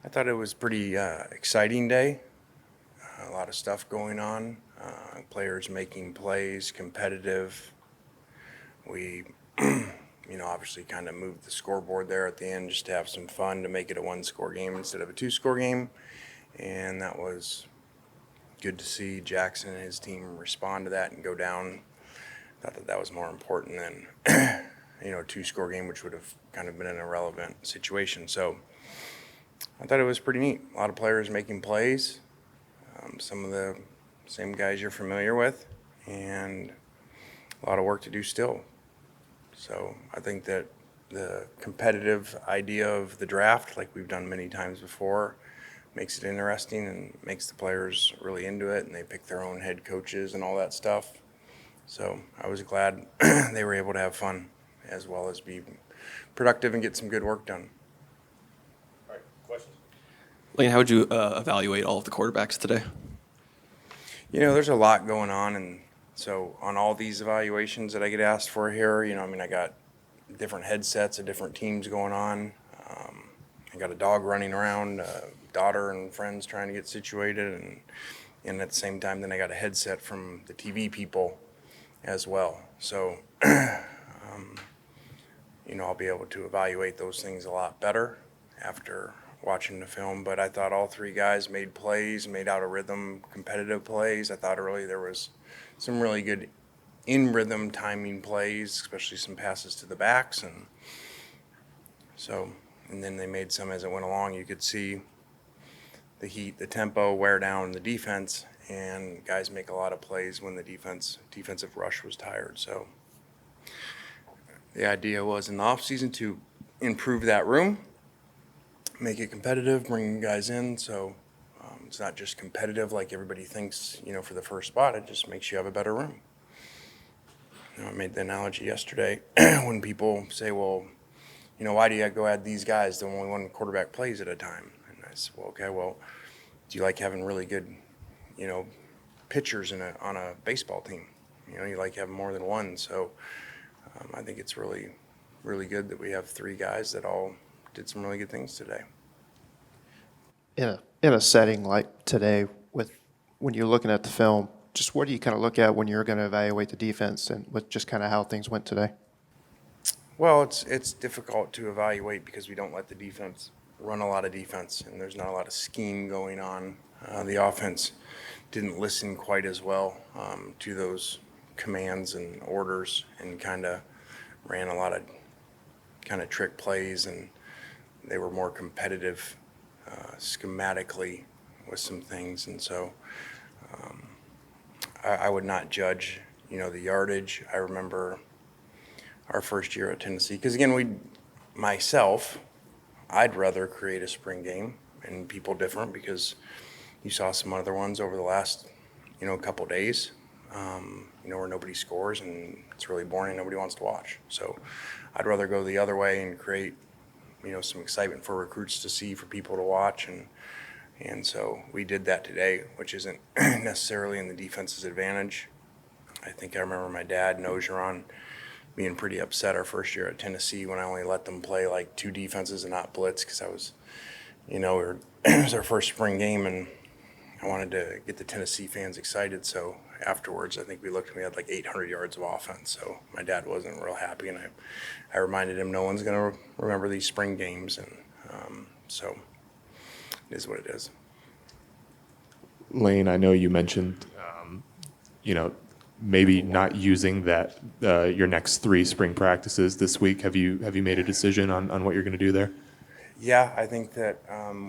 I thought it was pretty exciting day. A lot of stuff going on. Players making plays, competitive. We, obviously kind of moved the scoreboard there at the end just to have some fun to make it a one-score game instead of a two-score game, and that was good to see Jackson and his team respond to that and go down. Thought that was more important than a two-score game, which would have kind of been an irrelevant situation. So I thought it was pretty neat. A lot of players making plays, some of the same guys you're familiar with, and a lot of work to do still. So I think that the competitive idea of the draft, like we've done many times before, makes it interesting and makes the players really into it, and they pick their own head coaches and all that stuff. So I was glad they were able to have fun as well as be productive and get some good work done. All right, questions? Lane, how would you evaluate all of the quarterbacks today? There's a lot going on, and so on all these evaluations that I get asked for here, I got different headsets of different teams going on. I got a dog running around, daughter and friends trying to get situated, and at the same time, then I got a headset from the TV people as well. So, I'll be able to evaluate those things a lot better after watching the film. But I thought all three guys made plays, made out of rhythm, competitive plays. I thought early there was some really good in rhythm timing plays, especially some passes to the backs. And then they made some as it went along. You could see the heat, the tempo, wear down the defense, and guys make a lot of plays when the defensive rush was tired. So the idea was in the offseason to improve that room, make it competitive, bring guys in. So it's not just competitive like everybody thinks, for the first spot. It just makes you have a better room. I made the analogy yesterday when people say, well, why do you go add these guys? The only one quarterback plays at a time. And I said, well, okay, do you like having really good, pitchers on a baseball team? You like having more than one. So I think it's really, really good that we have three guys that all did some really good things today. In a setting like today, when you're looking at the film, just what do you kind of look at when you're going to evaluate the defense and with just kind of how things went today? Well, it's difficult to evaluate because we don't let the defense run a lot of defense, and there's not a lot of scheme going on. The offense didn't listen quite as well to those commands and orders, and kind of ran a lot of kind of trick plays, and they were more competitive schematically with some things. And so I would not judge, the yardage. I remember our first year at Tennessee, because again, I'd rather create a spring game and people different, because you saw some other ones over the last, couple days, where nobody scores and it's really boring. Nobody wants to watch. So I'd rather go the other way and create, some excitement for recruits to see, for people to watch. And so we did that today, which isn't necessarily in the defense's advantage. I think I remember my dad and Ogeron being pretty upset our first year at Tennessee when I only let them play like two defenses and not blitz, because I was, it was our first spring game, and I wanted to get the Tennessee fans excited. So afterwards, I think we looked and we had like 800 yards of offense. So my dad wasn't real happy, and I reminded him no one's going to remember these spring games, and so it is what it is. Lane, I know you mentioned, maybe not using that your next 3 spring practices this week. Have you made a decision on what you're going to do there? Yeah, I think that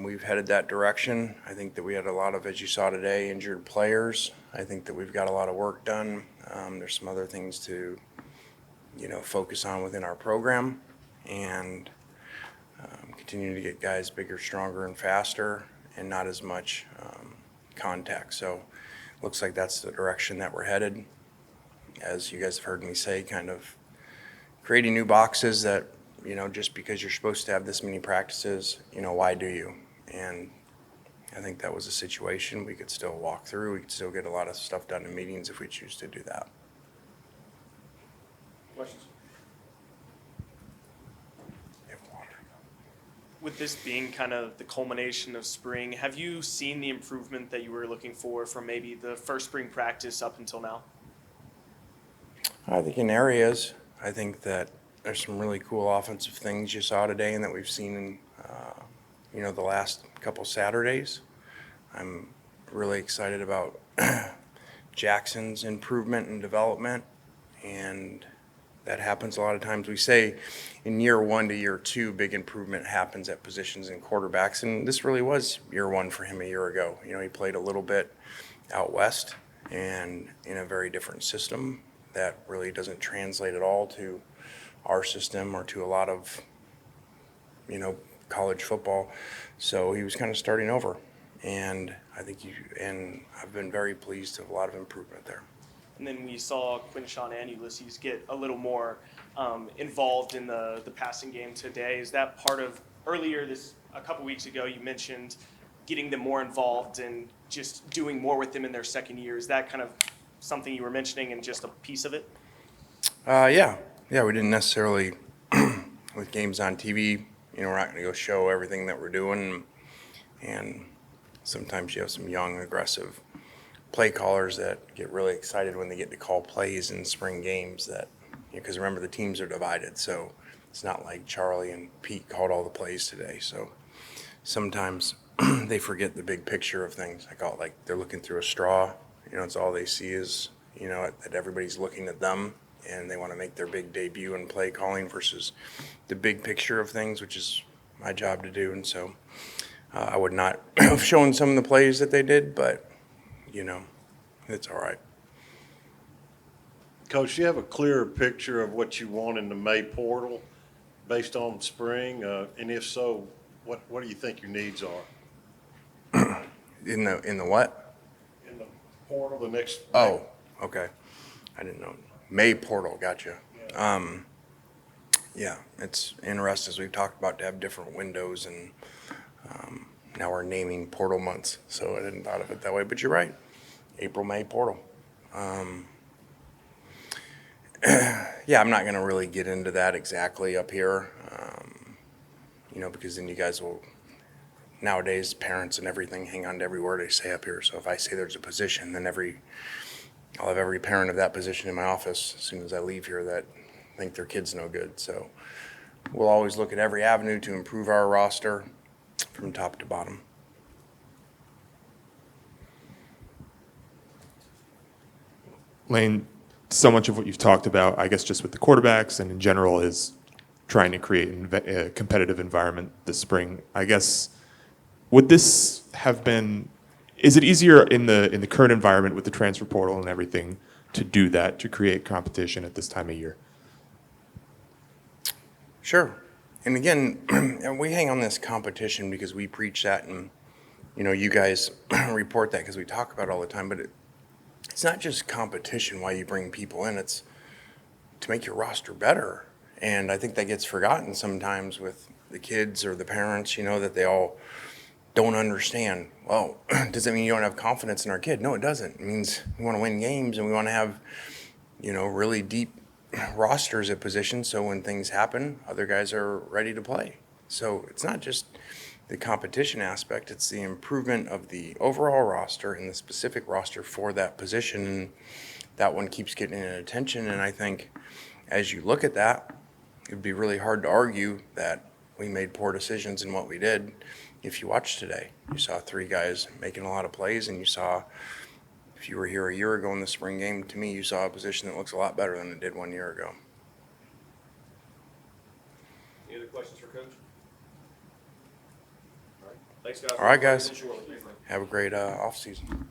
we've headed that direction. I think that we had a lot of, as you saw today, injured players. I think that we've got a lot of work done. There's some other things to, focus on within our program, and continue to get guys bigger, stronger, and faster, and not as much contact. So looks like that's the direction that we're headed. As you guys have heard me say, kind of creating new boxes that, just because you're supposed to have this many practices, why do you? And I think that was a situation we could still walk through. We could still get a lot of stuff done in meetings if we choose to do that. Questions? with this being kind of the culmination of spring, have you seen the improvement that you were looking for from maybe the first spring practice up until now? I think in areas, I think that there's some really cool offensive things you saw today and that we've seen in, the last couple Saturdays. I'm really excited about Jackson's improvement and development, and that happens a lot of times. We say in year 1 to year 2, big improvement happens at positions in quarterbacks, and this really was year 1 for him a year ago. He played a little bit out west and in a very different system that really doesn't translate at all to our system or to a lot of, college football. So he was kind of starting over, and I've been very pleased with a lot of improvement there. And then we saw Quinshawn and Ulysses get a little more involved in the passing game today. Is that part of a couple weeks ago, you mentioned getting them more involved and just doing more with them in their second year? Is that kind of something you were mentioning and just a piece of it? Yeah, we didn't necessarily, with games on TV, we're not going to go show everything that we're doing. And sometimes you have some young, aggressive play callers that get really excited when they get to call plays in spring games because remember, the teams are divided. So it's not like Charlie and Pete called all the plays today. So sometimes they forget the big picture of things. I call it like they're looking through a straw. It's all they see is, that everybody's looking at them and they want to make their big debut in play calling versus the big picture of things, which is my job to do. And so I would not have shown some of the plays that they did, but, it's all right. Coach, do you have a clearer picture of what you want in the May portal based on spring? And if so, what do you think your needs are? In the what? In the portal, the next. Oh, okay. I didn't know. May portal, gotcha. Yeah, it's interesting, as we've talked about, to have different windows, and now we're naming portal months, so I didn't thought of it that way, but you're right. April, May portal. Yeah, I'm not going to really get into that exactly up here, because then you guys will, nowadays, parents and everything hang on to every word I say up here. So if I say there's a position, then I'll have every parent of that position in my office as soon as I leave here that think their kid's no good. So we'll always look at every avenue to improve our roster from top to bottom. Lane, so much of what you've talked about, I guess just with the quarterbacks and in general, is trying to create a competitive environment this spring. I guess, would this have been, is it easier in the current environment with the transfer portal and everything to do that, to create competition at this time of year? Sure. And again, we hang on this competition because we preach that, and you guys report that because we talk about it all the time, but it's not just competition why you bring people in, it's to make your roster better. And I think that gets forgotten sometimes with the kids or the parents, that they all don't understand. Well, does that mean you don't have confidence in our kid? No, it doesn't. It means we want to win games and we want to have, really deep rosters at positions, so when things happen, other guys are ready to play. So it's not just the competition aspect, it's the improvement of the overall roster and the specific roster for that position, and that one keeps getting attention. And I think as you look at that, it'd be really hard to argue that we made poor decisions in what we did. If you watched today, you saw 3 guys making a lot of plays, and you saw, if you were here a year ago in the spring game, to me, you saw a position that looks a lot better than it did 1 year ago. Any other questions for Coach? All right. Thanks, guys. All right, guys. Have a great off season.